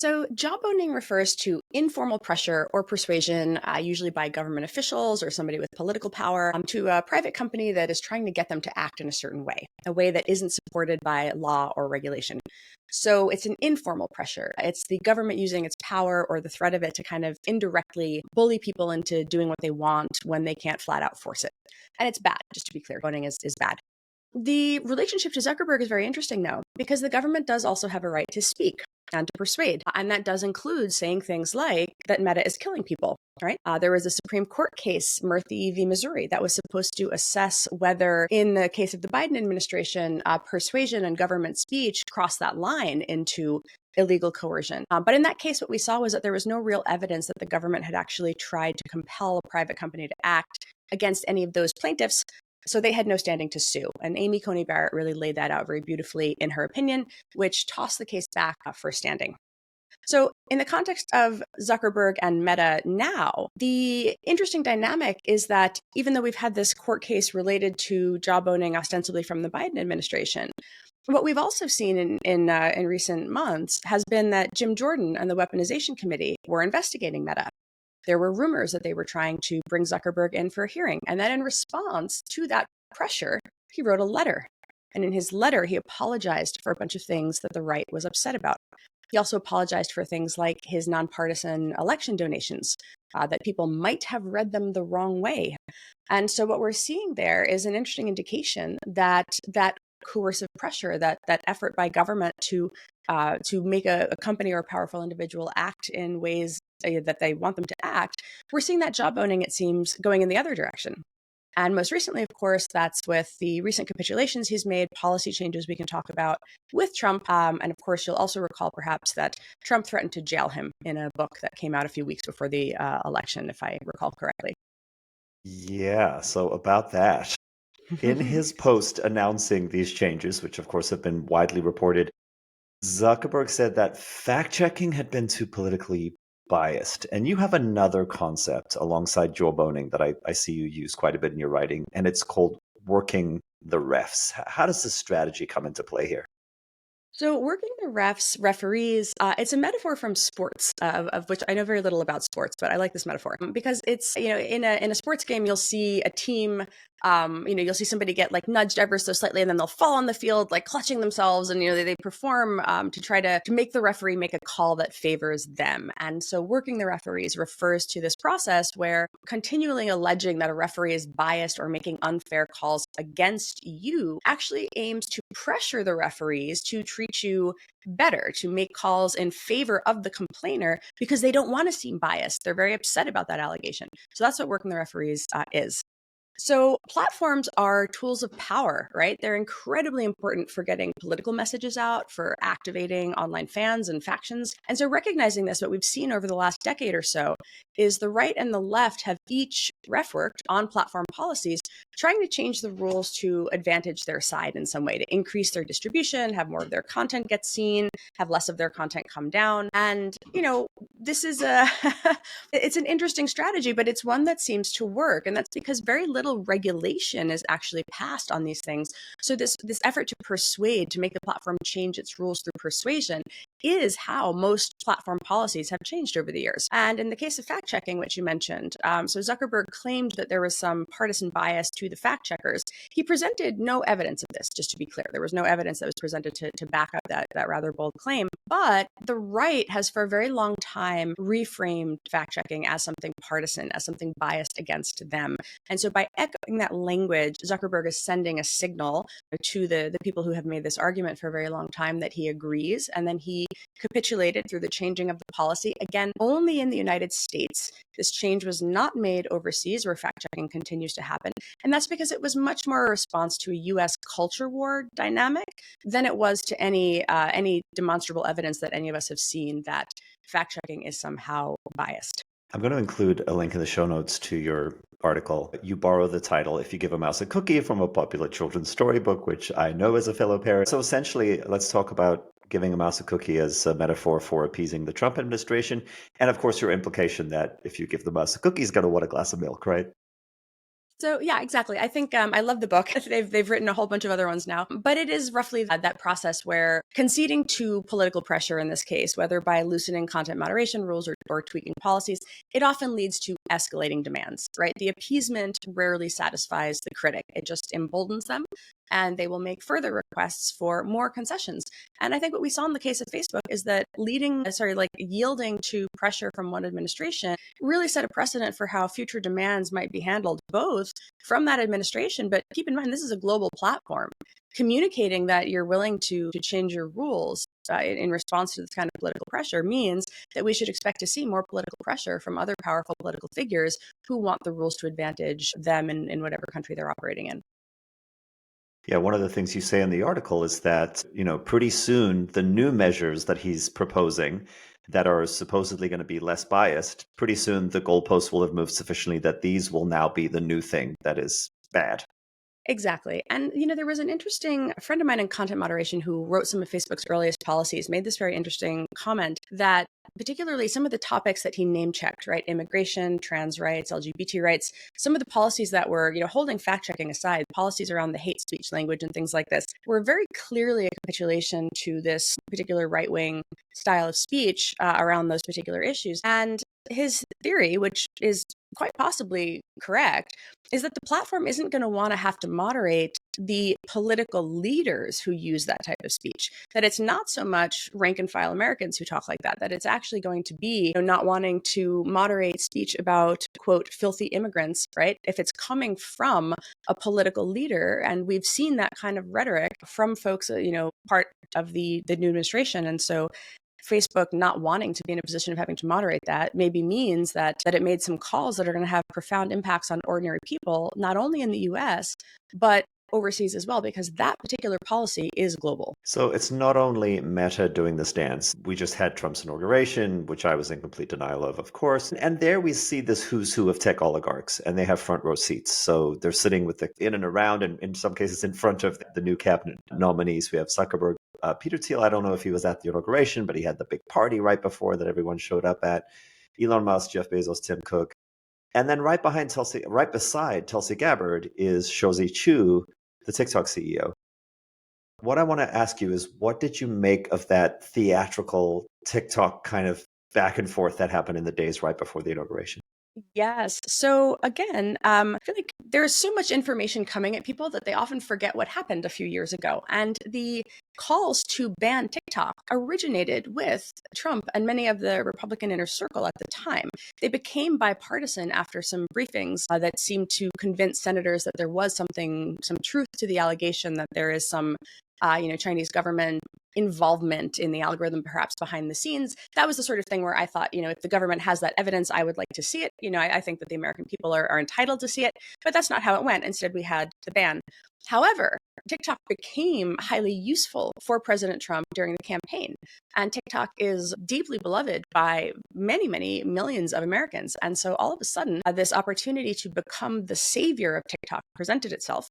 So, jawboning refers to informal pressure or persuasion, usually by government officials or somebody with political power, to a private company that is trying to get them to act in a way that isn't supported by law or regulation. So, it's an informal pressure. It's the government using its power or the threat of it to kind of indirectly bully people into doing what they want when they can't flat out force it. And it's bad, just to be clear. Voting is bad. The relationship to Zuckerberg is very interesting, though, because the government does also have a right to speak and to persuade. And that does include saying things like that Meta is killing people, right? There was a Supreme Court case, Murthy v. Missouri, that was supposed to assess whether, in the case of the Biden administration, persuasion and government speech crossed that line into illegal coercion. But in that case, what we saw was that there was no real evidence that the government had actually tried to compel a private company to act against any of those plaintiffs. So they had no standing to sue. And Amy Coney Barrett really laid that out very beautifully in her opinion, which tossed the case back for standing. So, in the context of Zuckerberg and Meta now, the interesting dynamic is that even though we've had this court case related to jawboning ostensibly from the Biden administration, what we've also seen in recent months has been that Jim Jordan and the Weaponization Committee were investigating Meta. There were rumors that they were trying to bring Zuckerberg in for a hearing. And then in response to that pressure, he wrote a letter. And in his letter, he apologized for a bunch of things that the right was upset about. He also apologized for things like his nonpartisan election donations, that people might have read them the wrong way. And so what we're seeing there is an interesting indication that that coercive pressure, that effort by government to make a company or a powerful individual act in ways that they want them to act, we're seeing that jawboning, it seems, going in the other direction. And most recently, of course, that's with the recent capitulations he's made, policy changes we can talk about with Trump. And of course, you'll also recall perhaps that Trump threatened to jail him in a book that came out a few weeks before the election, if I recall correctly. Yeah, so about that. In his post announcing these changes, which of course have been widely reported, Zuckerberg said that fact checking had been too politically biased. And you have another concept alongside jawboning that I see you use quite a bit in your writing, and it's called working the refs. How does this strategy come into play here? So, working the referees, it's a metaphor from sports, of which I know very little about sports, but I like this metaphor because it's, in a sports game, you'll see a team, you'll see somebody get like nudged ever so slightly, and then they'll fall on the field like clutching themselves, and they perform to try to make the referee make a call that favors them. And so, working the referees refers to this process where continually alleging that a referee is biased or making unfair calls against you actually aims to pressure the referees to treat you better, to make calls in favor of the complainer because they don't want to seem biased. They're very upset about that allegation. So that's what working the referees is. So platforms are tools of power, right? They're incredibly important for getting political messages out, for activating online fans and factions. And so recognizing this, what we've seen over the last decade or so is the right and the left have each ref-worked on platform policies, trying to change the rules to advantage their side in some way, to increase their distribution, have more of their content get seen, have less of their content come down. And, this is it's an interesting strategy, but it's one that seems to work. And that's because very little regulation is actually passed on these things. So this effort to persuade, to make the platform change its rules through persuasion is how most platform policies have changed over the years. And in the case of fact checking, which you mentioned, so Zuckerberg claimed that there was some partisan bias to the fact checkers. He presented no evidence of this, just to be clear. There was no evidence that was presented to back up that rather bold claim. But the right has for a very long time reframed fact checking as something partisan, as something biased against them. And so by echoing that language, Zuckerberg is sending a signal to the people who have made this argument for a very long time that he agrees. And then he capitulated through the changing of the policy, again, only in the United States. This change was not made overseas where fact checking continues to happen. And that's because it was much more a response to a US culture war dynamic than it was to any demonstrable evidence that any of us have seen that fact checking is somehow biased. I'm going to include a link in the show notes to your article. You borrow the title If You Give a Mouse a Cookie from a popular children's storybook, which I know as a fellow parent. So essentially, let's talk about giving a mouse a cookie as a metaphor for appeasing the Trump administration. And of course, your implication that if you give the mouse a cookie, he's going to want a glass of milk, right? So yeah, exactly. I think I love the book. They've written a whole bunch of other ones now, but it is roughly that process where conceding to political pressure in this case, whether by loosening content moderation rules or tweaking policies, it often leads to escalating demands. Right? The appeasement rarely satisfies the critic; it just emboldens them, and they will make further requests for more concessions. And I think what we saw in the case of Facebook is that yielding to pressure from one administration really set a precedent for how future demands might be handled, both from that administration, but keep in mind, this is a global platform. Communicating that you're willing to change your rules in response to this kind of political pressure means that we should expect to see more political pressure from other powerful political figures who want the rules to advantage them in whatever country they're operating in. Yeah, one of the things you say in the article is that, pretty soon the new measures that he's proposing that are supposedly going to be less biased, pretty soon the goalposts will have moved sufficiently that these will now be the new thing that is bad. Exactly. And, there was an interesting friend of mine in content moderation who wrote some of Facebook's earliest policies, made this very interesting comment that particularly some of the topics that he name checked, right? Immigration, trans rights, LGBT rights, some of the policies that were, holding fact checking aside, policies around the hate speech language and things like this were very clearly a capitulation to this particular right wing style of speech around those particular issues. And his theory, which is quite possibly correct, is that the platform isn't going to want to have to moderate the political leaders who use that type of speech. That it's not so much rank and file Americans who talk like that it's actually going to be not wanting to moderate speech about, quote, filthy immigrants, right? If it's coming from a political leader. And we've seen that kind of rhetoric from folks, part of the new administration. And so Facebook not wanting to be in a position of having to moderate that maybe means that it made some calls that are going to have profound impacts on ordinary people, not only in the US, but overseas as well, because that particular policy is global. So it's not only Meta doing this dance. We just had Trump's inauguration, which I was in complete denial of course. And there we see this who's who of tech oligarchs, and they have front row seats. So they're sitting with the in and around, and in some cases in front of the new cabinet nominees. We have Zuckerberg. Peter Thiel, I don't know if he was at the inauguration, but he had the big party right before that everyone showed up at. Elon Musk, Jeff Bezos, Tim Cook. And then right beside Tulsi Gabbard is Shouzi Chu, the TikTok CEO. What I want to ask you is, what did you make of that theatrical TikTok kind of back and forth that happened in the days right before the inauguration? Yes. So again, I feel like there's so much information coming at people that they often forget what happened a few years ago. And the calls to ban TikTok originated with Trump and many of the Republican inner circle at the time. They became bipartisan after some briefings that seemed to convince senators that there was some truth to the allegation that there is some Chinese government involvement in the algorithm, perhaps behind the scenes. That was the sort of thing where I thought, if the government has that evidence, I would like to see it. I think that the American people are entitled to see it, but that's not how it went. Instead, we had the ban. However, TikTok became highly useful for President Trump during the campaign. And TikTok is deeply beloved by many, many millions of Americans. And so all of a sudden, this opportunity to become the savior of TikTok presented itself.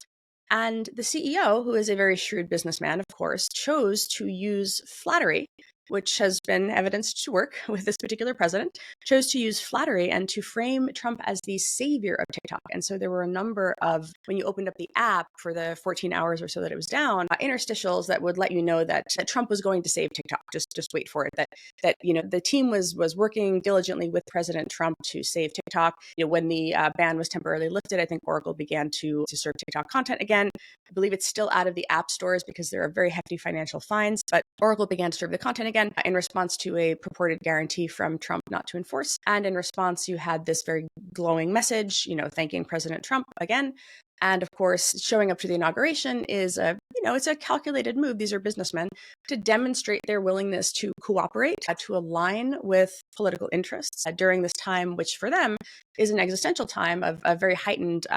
And the CEO, who is a very shrewd businessman, of course, chose to use flattery, which has been evidenced to work with this particular president, chose to use flattery and to frame Trump as the savior of TikTok. And so there were a number of, when you opened up the app for the 14 hours or so that it was down, interstitials that would let you know that Trump was going to save TikTok. Just wait for it. That the team was working diligently with President Trump to save TikTok. When the ban was temporarily lifted, I think Oracle began to serve TikTok content again. I believe it's still out of the app stores because there are very hefty financial fines, but Oracle began to serve the content again in response to a purported guarantee from Trump not to enforce. And in response, you had this very glowing message, thanking President Trump again. And of course, showing up to the inauguration is it's a calculated move. These are businessmen to demonstrate their willingness to cooperate, to align with political interests during this time, which for them is an existential time of very heightened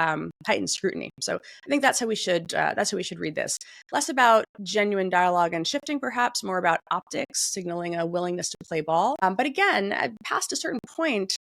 scrutiny. So I think that's how we should read this. Less about genuine dialogue and shifting, perhaps more about optics, signaling a willingness to play ball. But again, past a certain point,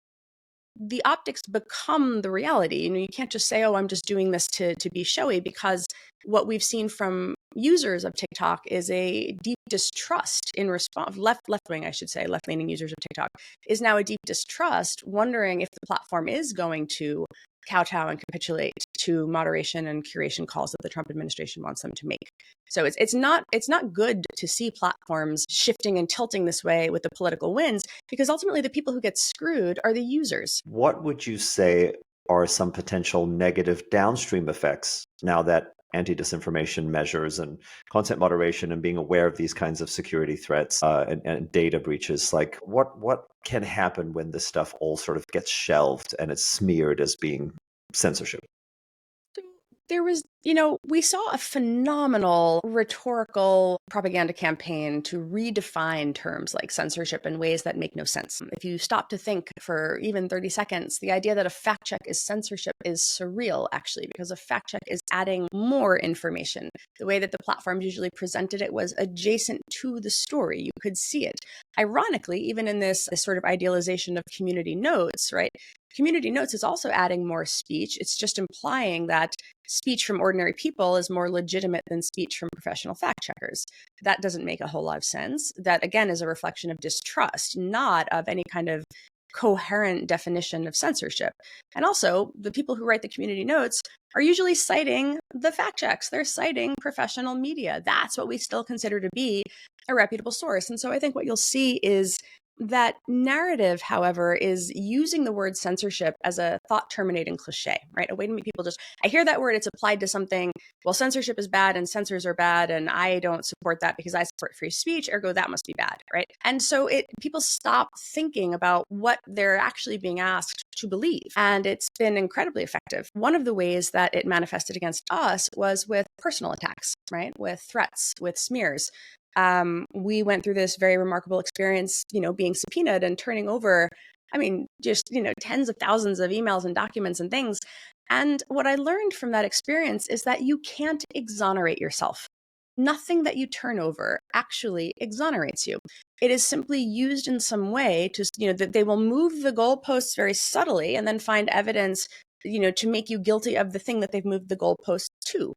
the optics become the reality. You can't just say, "Oh, I'm just doing this to be showy," because what we've seen from users of TikTok is a deep distrust in response. Left-wing, I should say, left-leaning users of TikTok is now a deep distrust, wondering if the platform is going to kowtow and capitulate to moderation and curation calls that the Trump administration wants them to make. So it's not good to see platforms shifting and tilting this way with the political winds, because ultimately the people who get screwed are the users. What would you say are some potential negative downstream effects now that anti-disinformation measures and content moderation and being aware of these kinds of security threats and data breaches, like what can happen when this stuff all sort of gets shelved and it's smeared as being censorship? There was, we saw a phenomenal rhetorical propaganda campaign to redefine terms like censorship in ways that make no sense. If you stop to think for even 30 seconds, the idea that a fact check is censorship is surreal, actually, because a fact check is adding more information. The way that the platforms usually presented it was adjacent to the story. You could see it. Ironically, even in this sort of idealization of community notes, right? Community notes is also adding more speech. It's just implying that speech from ordinary people is more legitimate than speech from professional fact checkers. That doesn't make a whole lot of sense. That, again, is a reflection of distrust, not of any kind of coherent definition of censorship. And also, the people who write the community notes are usually citing the fact checks. They're citing professional media. That's what we still consider to be a reputable source. And so I think what you'll see is that narrative, however, is using the word censorship as a thought-terminating cliche, right? A way to make people just, I hear that word, it's applied to something, well, censorship is bad and censors are bad, and I don't support that because I support free speech, ergo that must be bad, right? And so people stop thinking about what they're actually being asked to believe. And it's been incredibly effective. One of the ways that it manifested against us was with personal attacks, right? With threats, with smears. We went through this very remarkable experience, being subpoenaed and turning over, just, tens of thousands of emails and documents and things. And what I learned from that experience is that you can't exonerate yourself. Nothing that you turn over actually exonerates you. It is simply used in some way to, that they will move the goalposts very subtly and then find evidence, to make you guilty of the thing that they've moved the goalposts to.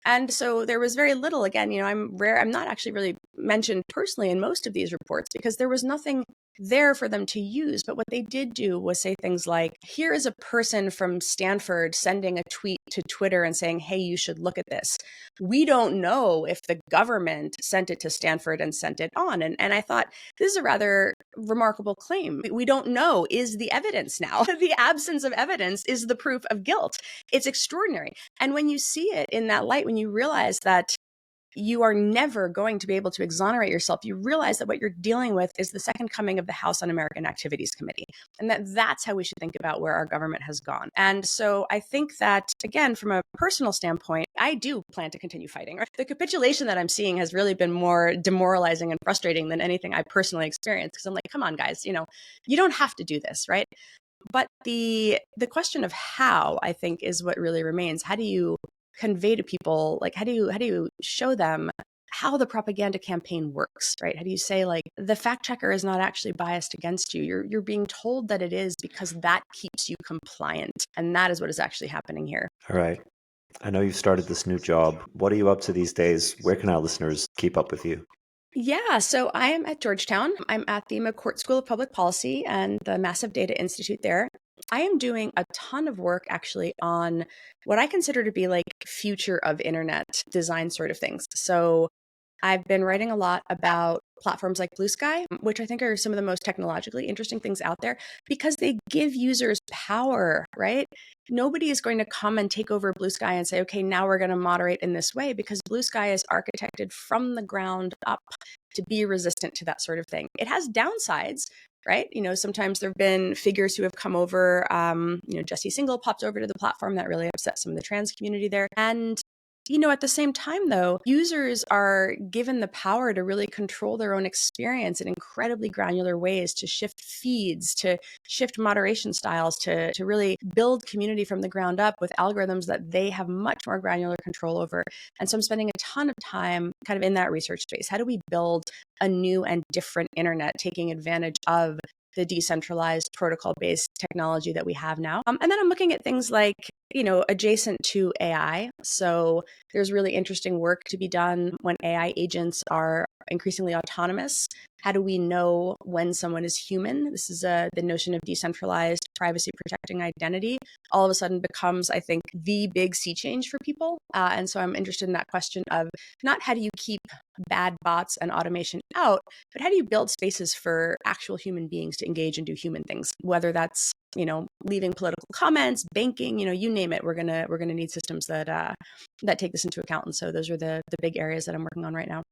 And so there was very little, again, I'm not actually really mentioned personally in most of these reports because there was nothing there for them to use. But what they did do was say things like, here is a person from Stanford sending a tweet to Twitter and saying, hey, you should look at this. We don't know if the government sent it to Stanford and sent it on. And I thought, this is a rather remarkable claim. We don't know is the evidence now. The absence of evidence is the proof of guilt. It's extraordinary. And when you see it in that light, when you realize that you are never going to be able to exonerate yourself, you realize that what you're dealing with is the second coming of the House Un-American Activities Committee. And that's how we should think about where our government has gone. And so I think that, again, from a personal standpoint, I do plan to continue fighting. The capitulation that I'm seeing has really been more demoralizing and frustrating than anything I personally experienced. Because I'm like, come on, guys, you don't have to do this, right? But the question of how, I think, is what really remains. How do you convey to people, like, how do you show them how the propaganda campaign works, right? How do you say, like, the fact checker is not actually biased against you? You're being told that it is because that keeps you compliant. And that is what is actually happening here. All right. I know you've started this new job. What are you up to these days? Where can our listeners keep up with you? Yeah, so I am at Georgetown. I'm at the McCourt School of Public Policy and the Massive Data Institute there. I am doing a ton of work actually on what I consider to be like future of internet design sort of things. So I've been writing a lot about platforms like Blue Sky, which I think are some of the most technologically interesting things out there because they give users power, right? Nobody is going to come and take over Blue Sky and say, okay, now we're going to moderate in this way because Blue Sky is architected from the ground up to be resistant to that sort of thing. It has downsides, right? Sometimes there have been figures who have come over, Jesse Singal popped over to the platform that really upset some of the trans community there. And at the same time, though, users are given the power to really control their own experience in incredibly granular ways, to shift feeds, to shift moderation styles, to really build community from the ground up with algorithms that they have much more granular control over. And so I'm spending a ton of time kind of in that research space. How do we build a new and different internet, taking advantage of the decentralized protocol-based technology that we have now? And then I'm looking at things like, adjacent to AI. So there's really interesting work to be done when AI agents are increasingly autonomous, how do we know when someone is human? This is the notion of decentralized privacy protecting identity all of a sudden becomes, I think, the big sea change for people. And so I'm interested in that question of not how do you keep bad bots and automation out, but how do you build spaces for actual human beings to engage and do human things, whether that's, leaving political comments, banking, you name it. We're gonna need systems that take this into account. And so those are the big areas that I'm working on right now.